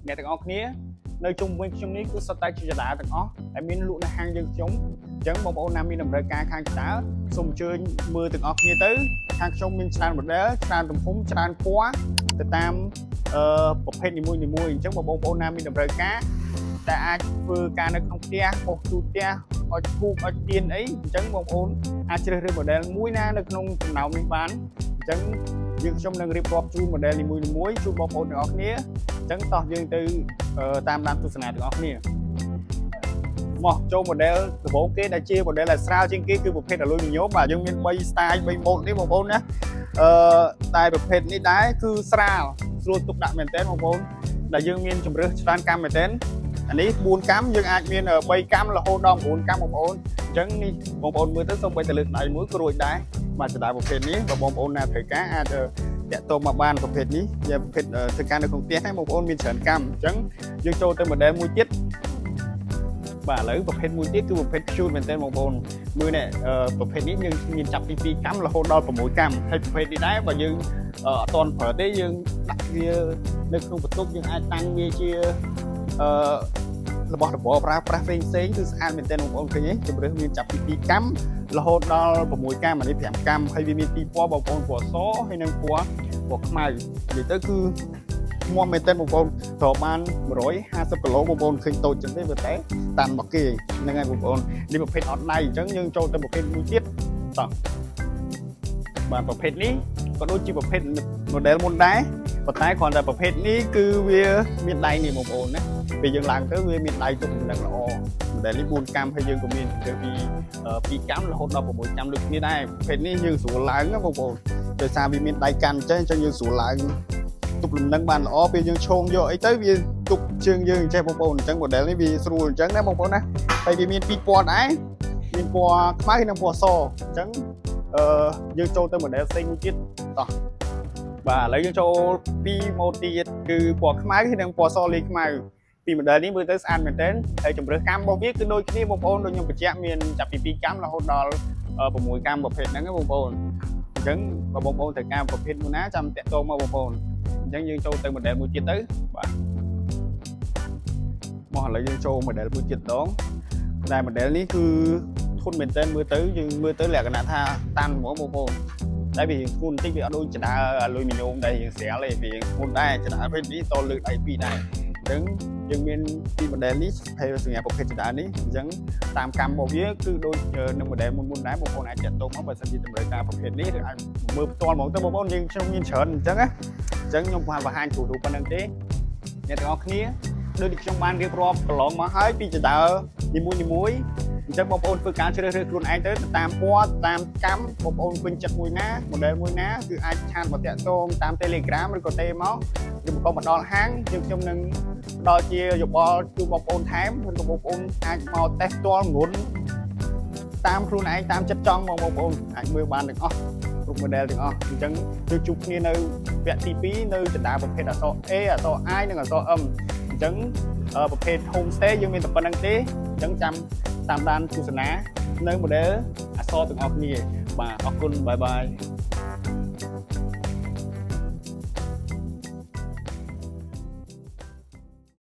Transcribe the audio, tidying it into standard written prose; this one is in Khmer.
អ្នកទាំងអស់គ្នានៅជុំវិញខ្ញុំនេះគឺសុទ្ធតែជាចតាទាំងអស់តែមានលក់នៅហាងយើងខ្ញុំអញ្ចឹងបងប្អូនណាមានតម្រូវការខាងចតាសូមអញ្ជើញមើលទាំងអស់គ្នាទៅខាងខ្ញុំមានច្រើន model ច្រើនទំហំច្រើនពណ៌ទៅតាមប្រភេទនីមួយៗអញ្ចឹងបងប្អូនណាមានតម្រូវការតែអាចធ្វើការនៅក្នុងផ្ទះប៉ុស្តិ៍ទូផ្ទះឲ្យធូបឲ្យទៀនអីអញ្ចឹងបងប្អូនអាចជ្រើសរើស model មួយណានៅក្នុងចំណោមនេះបានអញ្ចឹងយើងខ្ញុំនឹងរៀបរាប់ជូន model នីមួយៗជូនបងប្អូនទាំងអស់គ្នាអញ្ចឹងតោះយើងទៅតាមដានទស្សនាទាំងអស់គ្នាមកចូល model ដំបូងគេដែលជា model ដែលស្រាលជាងគេគឺប្រភេទ Aluminium បាទយើងមាន3 style 3 mode នេះបងប្អូនណាតែប្រភេទនេះដែរគឺស្រាលស្រួលទុកដាក់មែនតើបងប្អូនដែលយើងមានជម្រើសច្រើនកម្មមែនតើអានេះ4កម្មយើងអាចមាន3កម្មរហូតដល់9កម្មបងប្អូនអញ្ចឹងនេះបងប្អូនមើលទៅសូម្បីតែលើកដៃមួយក៏រួចដែរបាទចតាប្រភេទនេះបងប្អូនណាត្រូវការអាចតាក់ទងមកបានប្រភេទនេះជាប្រភេទធ្វើការនៅក្នុងផ្ទះហ្នឹងបងប្អូនមានច្រើនកម្មអញ្ចឹងយើងចូលទៅ model មួយទៀតបាទឥឡូវប្រភេទមួយទៀតគឺប្រភេទ cute មែនតើបងប្អូនមើលនេះប្រភេទនេះយើងមានចាប់ពី2កម្មរហូតដល់6កម្មហើយប្រភេទនេះដែរបើយើងអត់ទាន់ប្រើទេយើងដាក់វានៅក្នុងបន្ទប់យើងអាចតាំងវាជារបស់របរប្រើប្រាស់ផ្សេងគឺស្អាតមែនតើបងប្អូនឃើញទេជម្រើសមានចាប់ពី2កម្មរហូតដល់6កម្មអានេះ5កម្មហើយវាមាន2ពណ៌បងប្អូនពណ៌សហើយនិងពណ៌ខ្មៅនិយាយទៅគឺថ្មមែនតើបងប្អូនត្រូវបាន150គីឡូបងប្អូនឃើញតូចចឹងទេវាតែតាមរបស់គេហ្នឹងហើយបងប្អូននេះប្រភេទអត់ដៃអញ្ចឹងយើងចូលទៅប្រភេទមួយទៀតតោះបាទប្រភេទនេះក៏ដូចជាប្រភេទ model មុនដែរប៉ុន្តែគ្រាន់តែប្រភេទនេះគឺវាមានដៃនេះបងប្អូនណាពេលយើងឡើងទៅវាមានដៃទុកដំណឹងល្អ model នេះ4កម្មហើយយើងក៏មានជើងពី2កម្មរហូតដល់6កម្មដូចគ្នាដែរប្រភេទនេះយើងស្រួលឡើងណាបងប្អូនដោយសារវាមានដៃកាន់អញ្ចឹងយើងស្រួលឡើងទុកលំនឹងបានល្អពេលយើងឈោងយកអីទៅវាទុកជើងយើងចេះបងប្អូនអញ្ចឹង model នេះវាស្រួលអញ្ចឹងណាបងប្អូនណាហើយវាមាន2ពណ៌ដែរមានពណ៌ខ្មៅនិងពណ៌សអញ្ចឹងយើងចូលទៅ model ផ្សេងមួយទៀតតោះបាទឥឡូវយើងចូល2 mode ទៀតគឺពណ៌ខ្មៅនិងពណ៌សលាយខ្មៅពី model នេះមើលទៅស្អាតមែនទែនហើយជម្រើសកម្មរបស់វាគឺដូចគ្នាបងប្អូនដូចខ្ញុំបញ្ជាក់មានចាប់ពី2កម្មរហូតដល់6កម្មប្រភេទហ្នឹងបងប្អូនអញ្ចឹងបើបងប្អូនត្រូវការប្រភេទមួយណាចាំតាក់ទងមកបងប្អូនអញ្ចឹងយើងចូលទៅ model មួយទៀតទៅបាទមកឥឡូវយើងចូល model មួយទៀតដងតែ model នេះគឺធន់មែនទែនមើលទៅយើងមើលទៅលក្ខណៈថាតាន់ហ្មងបងប្អូនតែវាធ្ងន់បន្តិចវាអត់ដូចចតា Aluminium ដែលយើងស្រាលទេវាធ្ងន់ដែរចតាប្រភេទនេះតលើកដៃ2ដែរអញ្ចឹងយើងមានពី model នេះសម្រាប់ប្រភេទចតានេះអញ្ចឹងតាមកម្មរបស់វាគឺដូចនឹង model មុនដែរបងប្អូនអាចចាត់ទុកមកបើសិនជាតម្រូវការប្រភេទនេះឬអាចមើលផ្ទាល់ហ្មងទៅបងប្អូនយើងខ្ញុំមានច្រើនអញ្ចឹងណាអញ្ចឹងខ្ញុំបង្ហាញទូទៅប៉ុណ្្នឹងទេអ្នកទាំងអស់គ្នាដូចที่ខ្ញុំបានរៀបរាប់កន្លងមកហើយពីចតានីមួយអញ្ចឹងបងប្អូនធ្វើការជ្រើសរើសខ្លួនឯងទៅតាមពណ៌តាមកម្មបងប្អូនពេញចិត្តមួយណា model មួយណាគឺអាចឆាតមកតាក់ទងតាម Telegram ឬក៏ទេមកឬក៏មកដល់ហាងខ្ញុំនឹងផ្ដល់ជាយោបល់ជូនបងប្អូនថែមឬក៏បងប្អូនអាចមកតេស្តផ្ទាល់ងុនតាមខ្លួនឯងតាមចិត្តចង់បងប្អូនអាចមើលបានទាំងអស់គ្រប់ model ទាំងអស់អញ្ចឹងគឺជួបគ្នានៅវគ្គទី2នៅចតាប្រភេទអក្សរ A អក្សរ I និងអក្សរ M អញ្ចឹងប្រភេទ home stay យើងមានតែប៉ុណ្្នឹងទេអញ្ចឹងចាំតាមដានទស្សនានៅ model អក្សរទាំងអស់គ្នាបាទអរគុណបាយបាយ